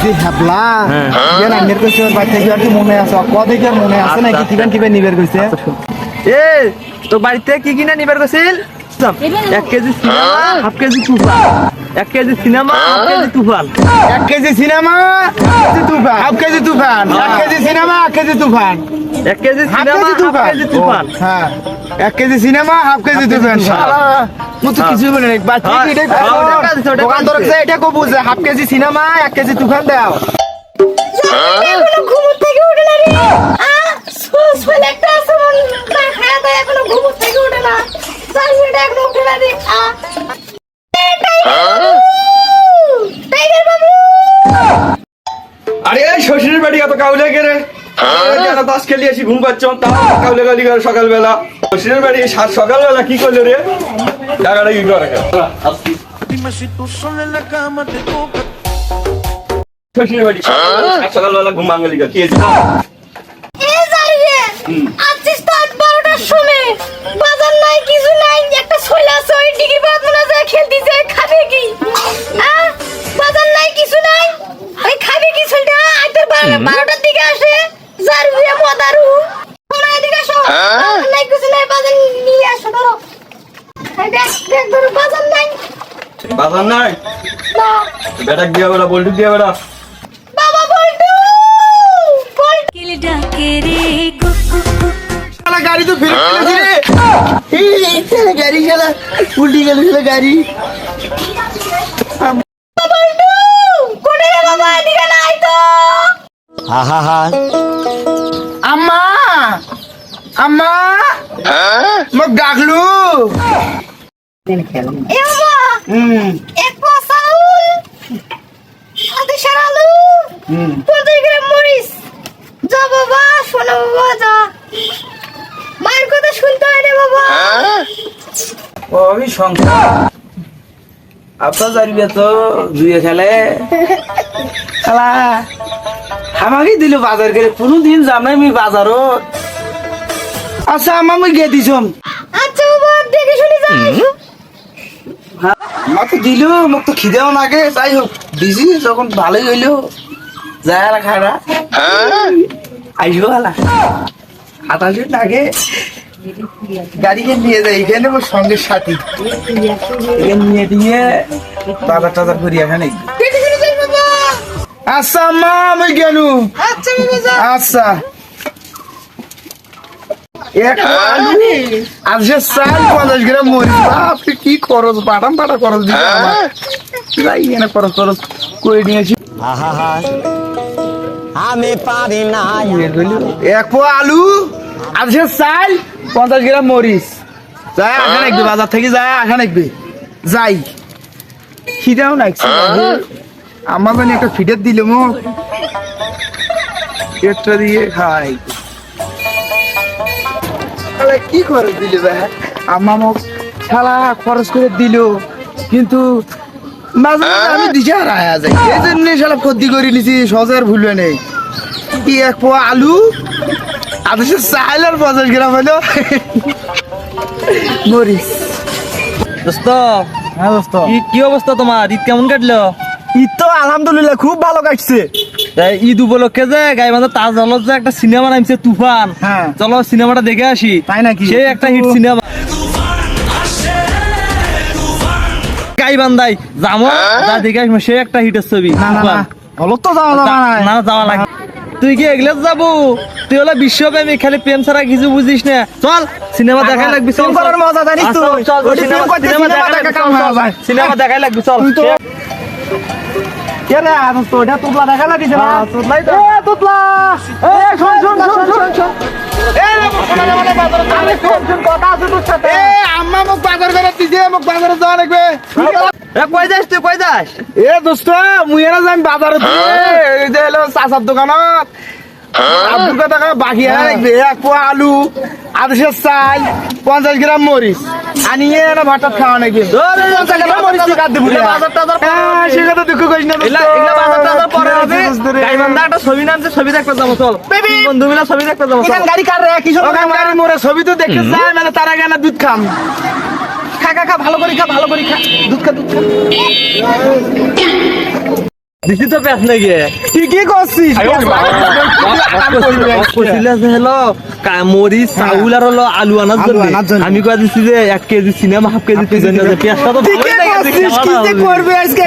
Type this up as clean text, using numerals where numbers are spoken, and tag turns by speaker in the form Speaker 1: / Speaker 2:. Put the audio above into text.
Speaker 1: যে হ্যাবলা না নির কইছে ওর বাড়ি থেকে আর কি মনে আছে কবে কি আর মনে আছে নাকি কিবেন কিবেন নিবের কইছে এ তো বাড়িতে কি কিনা নিবের কইছিল 1 কেজি সিনেমা হাফ কেজি তুফান 1 কেজি সিনেমা হাফ কেজি তুফান 1 কেজি সিনেমা হাফ কেজি তুফান 1 কেজি সিনেমা হাফ কেজি তুফান 1 কেজি সিনেমা হাফ কেজি তুফান হ্যাঁ 1 কেজি সিনেমা হাফ কেজি তুফান শালা মু তো কিছু বলে নাই বাচ্চা কি এটাই দোকান দরকার এটা কো বুঝে হাফ কেজি সিনেমা 1 কেজি তুফান দাও
Speaker 2: এখনো ঘুম থেকে উঠে না রে সুসুল একটা সমন না খায়া তো এখনো ঘুম থেকে উঠে না সাইডে এখনো উঠে না রে টাইগার বাবু
Speaker 3: আরে শ্বশুরের বাড়ি এত কাউলে গেরে কেন দাস খেলি আসি ঘুম পাচ্ছ তাও কাউলে গালি করে সকালবেলা শ্বশুরের বাড়ি সকালবেলা কি করলো রে টাকাটা কি করে শ্বশুরের বাড়ি সকালবেলা ঘুম ভাঙালি কি
Speaker 2: এ জারি রে আছিস তো 12টার সময় বাজার নাই কিছু নাই একটা ছইলা ছই ডিগি বাদ মনে যায় খেলতিছে খাবে কি হ্যাঁ বাজার নাই কিছু নাই ওই খাবে কি ছইটা আইতে 12টার দিকে আসে জারি রে মদারু তোমরা এদিকে আসো নাই কিছু নাই বাজার নিয়ে আসো ধরো এই দেখ দেখ ধরো বাজার নাই
Speaker 3: বাজার নাই
Speaker 2: না
Speaker 3: বেটা দিয়া বেটা বল্টু দিয়া বেটা
Speaker 2: বাবা বল্টু
Speaker 4: কিলে ডাকে রে কুকু
Speaker 1: শালা গাড়ি তো ফেলে দিয়েছি রে এই শালা গাড়ি শালা উল্টি গেল শালা গাড়ি
Speaker 2: বল্টু কোনে রে বাবা এদিকে নাই তো
Speaker 1: আম্মা আম্মা মোক ডাকলু
Speaker 2: এ বাবা এক পোয়া চাউল আধা সারালু 50 গ্রাম মরিচ যা বাবা শোনো বাবা যা মায়ের কথা শুনতে হয় রে বাবা
Speaker 5: ও আমি সংসার আপনার জানিবে তো দুয়ে খেলে খেলা আমাকে দিল বাজার করে কোনোদিন যাম না আমি বাজারত
Speaker 1: আচ্ছা আম্মা মই গে দিছম
Speaker 2: আচ্ছা বাবা দেখে শুনি যাই
Speaker 5: আমাকে দিল মোক তো খিদেও নাগে যাই হোক দিছি যখন ভালোই হইলো যায় আর খারা আইসো হালা আতাল নাগে
Speaker 1: গাড়িকে নিয়ে যাই এখানে মোর সঙ্গে সাথী
Speaker 5: এখানে নিয়ে দিয়ে বাজার টাজার করি এখানে
Speaker 2: দেখে শুনি যাই বাবা
Speaker 1: আচ্ছা আম্মা মই গেলু
Speaker 2: আচ্ছা বাবা যা
Speaker 1: আচ্ছা এক আলু আজকে চাল 50 গ্রাম মরিচ বাপ কি খরচ বাটাম বাটা খরচ দিছে আমার যাই এনে খরচ করে নিয়েছি
Speaker 6: আমি পারি না
Speaker 1: এক পোয়া আলু আজকে চাল 50 গ্রাম মরিচ যাই আসা নাকবি বাজার থেকে যাই আসা নাকবি যাই খিদাও নাকছি আমার মানে একটা ফিডের দিল মোক পেটটা দিয়ে খাই শালা কি খরচ দিল ভাই আম্মা মোক শালা খরচ করে দিল কিন্তু মাঝে মাঝে আমি দিশা হারায়া যাই এই জন্য শালা ক্ষতি করে নিছি সজার ভুল নেই কি এক পোয়া আলু আদেশে চাইল আর 50 গ্রাম হলো মরিচ
Speaker 5: দোস্ত
Speaker 1: হ্যাঁ দোস্ত
Speaker 5: কি অবস্থা তোমার ঈদ কেমন কাটলো
Speaker 1: ঈদ তো আলহামদুলিল্লাহ খুব ভালো কাটছে
Speaker 5: ঈদ উপলক্ষে যে গাইবান্ধা তাজ হলত যে একটা সিনেমা নামছে তুফান
Speaker 1: হ্যাঁ।
Speaker 5: চলো সিনেমাটা দেখে আসি
Speaker 1: তাই নাকি?
Speaker 5: সেই একটা হিট সিনেমা গাইবান্ধাই যাবো যা দেখে আসবো সেই একটা হিটের ছবি
Speaker 1: না না না হলো তো যাওয়া যাবে
Speaker 5: না যাওয়া লাগে তুই কি এগুলো যাবো তুই হলো বিশ্বপ্রেমী খালি প্রেম ছাড়া কিছু বুঝিস না চল সিনেমা দেখাই লাগবি
Speaker 1: প্রেম করার মজা জানিস তো? ওই প্রেম করতে সিনেমা দেখা কাম হয়ে যায়।
Speaker 5: সিনেমা দেখাই লাগবি চল
Speaker 1: তুই তো কে রে দোস্ত এটা তোতলা দেখা লাগিছে না তোতলাই তো এ তোতলা এ শুন শুন শুন শুন শুন এ রে মানে বাজার আমি শুন কথা আছে তোর সাথে এ আম্মা মোক বাজার করে দিছে মোক বাজারে যাওয়া লাগবে
Speaker 5: এ কই যাস তুই কই যাস
Speaker 1: এ দোস্ত মুই এরা যাই বাজারে এই যে হলো চাচার দোকানত আব্বুর কথা বাকি লাগবে এক পোয়া আলু আদেশে চাল 50 গ্রাম মরিচ আনিয়ে না ভাতটা খাওয়া নাকি সে কথা দুঃখ করিস না
Speaker 5: ছবি নামছে ছবি দেখতে যাবো চল বন্ধু মিলা ছবি দেখতে যাবো
Speaker 1: গাড়ি কার রে কিশোর গাড়ি মোরে ছবি তো দেখতে যায় মানে তার আগে না দুধ খাম খা খা খা ভালো করে খা ভালো করে খা দুধ খা দুধ খা দিছি তো পেঁচ নাকি
Speaker 6: ঠিকই করছিস
Speaker 1: হলো মরিচ চাউল আর হলো আলু আনার
Speaker 6: আলু আনার জন্য।
Speaker 1: জন্য আমি কয়ে দিচ্ছি যে 1 কেজি সিনেমা হাফ কেজি পেঁয়াজটা তো ভালোই
Speaker 6: ঠিকই
Speaker 1: লাগে
Speaker 6: করছিস, কি যে করবে আজকে